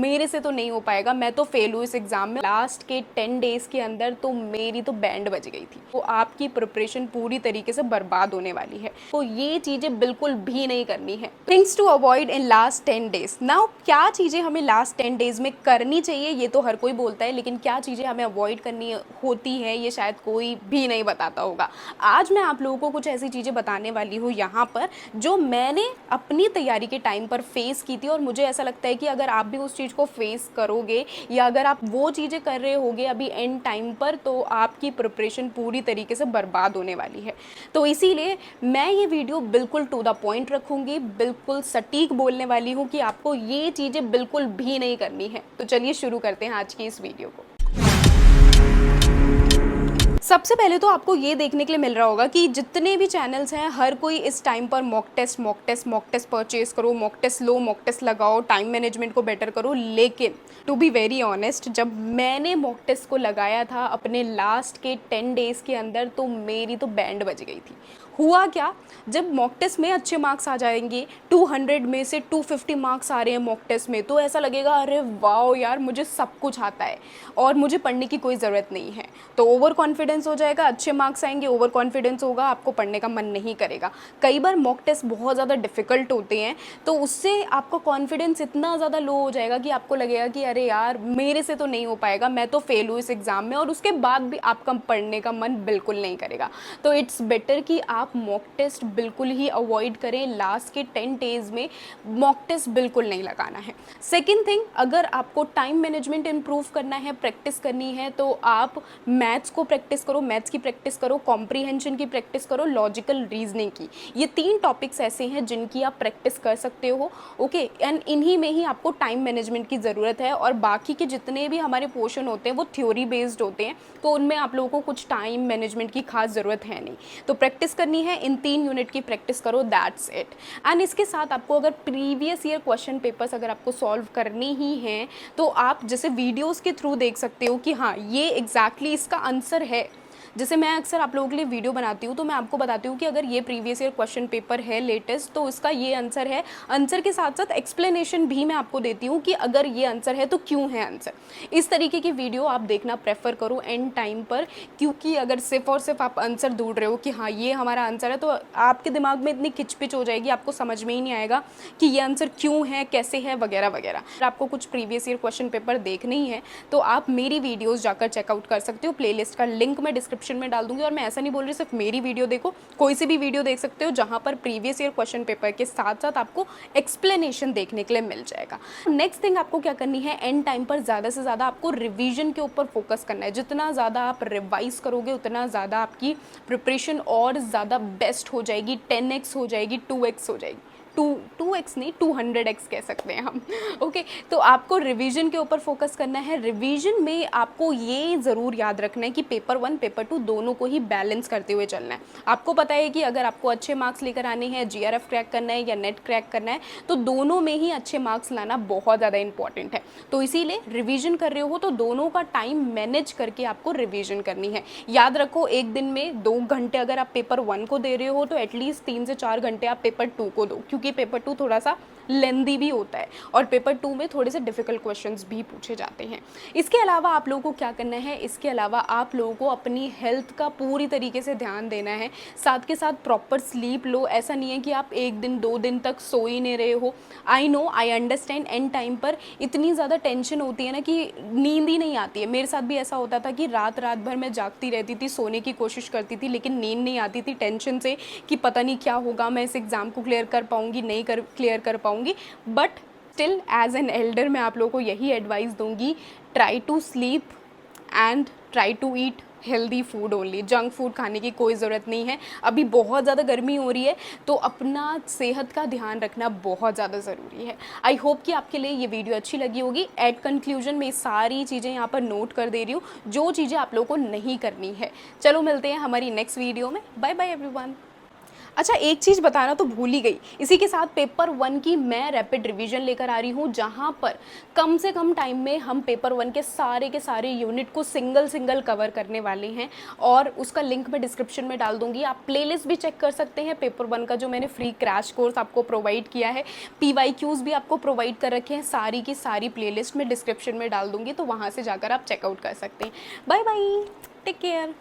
मेरे से तो नहीं हो पाएगा, मैं तो फेल हूँ इस एग्ज़ाम में। लास्ट के 10 डेज़ के अंदर तो मेरी तो बैंड बज गई थी। तो आपकी प्रिपरेशन पूरी तरीके से बर्बाद होने वाली है, तो ये चीज़ें बिल्कुल भी नहीं करनी है। Things to avoid in last 10 days. Now क्या चीज़ें हमें लास्ट 10 डेज़ में करनी चाहिए ये तो हर कोई बोलता है, लेकिन क्या चीज़ें हमें अवॉइड करनी होती हैं ये शायद कोई भी नहीं बताता होगा। आज मैं आप लोगों को कुछ ऐसी चीज़ें बताने वाली हूँ यहाँ पर जो मैंने अपनी तैयारी के टाइम पर फेस की थी, और मुझे ऐसा लगता है कि अगर आप भी उस चीज़ को फेस करोगे या अगर आप वो चीज़ें कर रहे होगे अभी एंड टाइम पर, तो आपकी प्रिपरेशन पूरी तरीके से बर्बाद होने वाली है। तो इसीलिए मैं ये वीडियो बिल्कुल टू द पॉइंट रखूँगी, बिल्कुल सटीक बोलने वाली हूँ कि आपको ये चीज़ें बिल्कुल भी नहीं करनी है। तो चलिए शुरू करते हैं आज की इस वीडियो को। सबसे पहले तो आपको ये देखने के लिए मिल रहा होगा कि जितने भी चैनल्स हैं हर कोई इस टाइम पर मॉक टेस्ट परचेज करो, मॉक टेस्ट लो, मॉक टेस्ट लगाओ, टाइम मैनेजमेंट को बेटर करो। लेकिन टू बी वेरी ऑनेस्ट, जब मैंने मॉक टेस्ट को लगाया था अपने लास्ट के 10 डेज़ के अंदर, तो मेरी तो बैंड बज गई थी। हुआ क्या, जब मॉक टेस्ट में अच्छे मार्क्स आ जाएंगे, 200 में से 250 मार्क्स आ रहे हैं मॉक टेस्ट में, तो ऐसा लगेगा अरे वाओ यार मुझे सब कुछ आता है और मुझे पढ़ने की कोई ज़रूरत नहीं है। तो ओवर कॉन्फिडेंस हो जाएगा, अच्छे मार्क्स आएंगे, ओवर कॉन्फिडेंस होगा, आपको पढ़ने का मन नहीं करेगा। कई बार मॉक टेस्ट बहुत ज़्यादा डिफ़िकल्ट होते हैं, तो उससे आपका कॉन्फिडेंस इतना ज़्यादा लो हो जाएगा कि आपको लगेगा कि अरे यार मेरे से तो नहीं हो पाएगा, मैं तो फेल हूँ इस एग्ज़ाम में, और उसके बाद भी आपका पढ़ने का मन बिल्कुल नहीं करेगा। तो इट्स बेटर कि आप मॉक टेस्ट बिल्कुल ही अवॉइड करें। लास्ट के 10 डेज़ में मॉक टेस्ट बिल्कुल नहीं लगाना है। सेकेंड थिंग, अगर आपको टाइम मैनेजमेंट इम्प्रूव करना है, प्रैक्टिस करनी है, तो आप मैथ्स को प्रैक्टिस करो, मैथ्स की प्रैक्टिस करो, कॉम्प्रीहेंशन की प्रैक्टिस करो, लॉजिकल रीजनिंग की। ये 3 टॉपिक्स ऐसे हैं जिनकी आप प्रैक्टिस कर सकते हो, ओके। एंड इन्हीं में ही आपको टाइम मैनेजमेंट की ज़रूरत है, और बाकी के जितने भी हमारे पोर्शन होते हैं वो थ्योरी बेस्ड होते हैं, तो उनमें आप लोगों को कुछ टाइम मैनेजमेंट की खास ज़रूरत है नहीं। तो प्रैक्टिस करनी है, इन 3 यूनिट की प्रैक्टिस करो, दैट्स इट। एंड इसके साथ आपको अगर प्रीवियस ईयर क्वेश्चन पेपर्स अगर आपको सॉल्व करनी ही हैं, तो आप जैसे वीडियोज़ के थ्रू देख सकते हो कि हाँ ये एग्जैक्टली इसका आंसर है। जैसे मैं अक्सर आप लोगों के लिए वीडियो बनाती हूँ, तो मैं आपको बताती हूँ कि अगर ये प्रीवियस ईयर क्वेश्चन पेपर है लेटेस्ट, तो इसका ये आंसर है। आंसर के साथ साथ एक्सप्लेनेशन भी मैं आपको देती हूँ कि अगर ये आंसर है तो क्यों है आंसर। इस तरीके की वीडियो आप देखना प्रेफर करो एंड टाइम पर, क्योंकि अगर सिर्फ और सिर्फ आप आंसर ढूंढ रहे हो कि हाँ ये हमारा आंसर है, तो आपके दिमाग में इतनी किचपिच हो जाएगी, आपको समझ में ही नहीं आएगा कि ये आंसर क्यों है, कैसे है, वगैरह वगैरह। अगर आपको कुछ प्रीवियस ईयर क्वेश्चन पेपर देखने ही है, तो आप मेरी वीडियोज़ जाकर चेकआउट कर सकते हो। प्लेलिस्ट का लिंक मैं डिस्क्रिप्शन में डाल दूंगी, और मैं ऐसा नहीं बोल रही सिर्फ मेरी वीडियो देखो, कोई सी भी वीडियो देख सकते हो जहां पर प्रीवियस ईयर क्वेश्चन पेपर के साथ साथ आपको एक्सप्लेनेशन देखने के लिए मिल जाएगा। नेक्स्ट थिंग आपको क्या करनी है, एंड टाइम पर ज़्यादा से ज़्यादा आपको रिवीजन के ऊपर फोकस करना है। जितना ज़्यादा आप रिवाइज करोगे उतना ज़्यादा आपकी प्रिपरेशन और ज़्यादा बेस्ट हो जाएगी, 10x हो जाएगी, 2x हो जाएगी। 2x नहीं, 200x कह सकते हैं हम, ओके। तो आपको रिवीजन के ऊपर फोकस करना है। रिवीजन में आपको ये ज़रूर याद रखना है कि पेपर 1 पेपर 2 दोनों को ही बैलेंस करते हुए चलना है। आपको पता है कि अगर आपको अच्छे मार्क्स लेकर आने हैं, जीआरएफ क्रैक करना है या नेट क्रैक करना है, तो दोनों में ही अच्छे मार्क्स लाना बहुत ज़्यादा इंपॉर्टेंट है। तो इसीलिए रिवीजन कर रहे हो तो दोनों का टाइम मैनेज करके आपको रिवीजन करनी है। याद रखो, एक दिन में 2 घंटे अगर आप पेपर 1 को दे रहे हो, तो एटलीस्ट 3 से 4 घंटे आप पेपर 2 को दो, क्योंकि पेपर 2 थोड़ा सा लेंदी भी होता है, और पेपर 2 में थोड़े से डिफ़िकल्ट क्वेश्चंस भी पूछे जाते हैं। इसके अलावा आप लोगों को क्या करना है, इसके अलावा आप लोगों को अपनी हेल्थ का पूरी तरीके से ध्यान देना है। साथ के साथ प्रॉपर स्लीप लो। ऐसा नहीं है कि आप 1 दिन 2 दिन तक सो ही नहीं रहे हो। I know, I understand, and time पर इतनी ज़्यादा टेंशन होती है ना कि नींद ही नहीं आती है। मेरे साथ भी ऐसा होता था कि रात भर मैं जागती रहती थी, सोने की कोशिश करती थी, लेकिन नींद नहीं आती थी टेंशन से कि पता नहीं क्या होगा, मैं इस एग्ज़ाम को क्लियर कर पाऊँगी, नहीं क्लियर कर पाऊँगी। But still as an elder मैं आप लोगों को यही एडवाइस दूंगी, try to sleep and try to eat healthy food only. Junk food खाने की कोई ज़रूरत नहीं है। अभी बहुत ज़्यादा गर्मी हो रही है, तो अपना सेहत का ध्यान रखना बहुत ज़्यादा ज़रूरी है। आई होप कि आपके लिए ये वीडियो अच्छी लगी होगी। एट कंक्लूजन में सारी चीज़ें यहाँ पर नोट कर दे रही हूँ जो चीज़ें आप लोगों को नहीं करनी है। चलो मिलते हैं हमारी नेक्स्ट वीडियो में। Bye bye everyone. अच्छा, एक चीज़ बताना तो भूल ही गई, इसी के साथ पेपर 1 की मैं रैपिड रिवीजन लेकर आ रही हूँ, जहाँ पर कम से कम टाइम में हम पेपर 1 के सारे यूनिट को सिंगल कवर करने वाले हैं, और उसका लिंक मैं डिस्क्रिप्शन में डाल दूँगी। आप प्लेलिस्ट भी चेक कर सकते हैं पेपर 1 का, जो मैंने फ्री क्रैश कोर्स आपको प्रोवाइड किया है। PYQs भी आपको प्रोवाइड कर रखे हैं, सारी की सारी प्लेलिस्ट मैं डिस्क्रिप्शन में डाल दूँगी, तो वहाँ से जाकर आप चेकआउट कर सकते हैं। Bye bye, take care.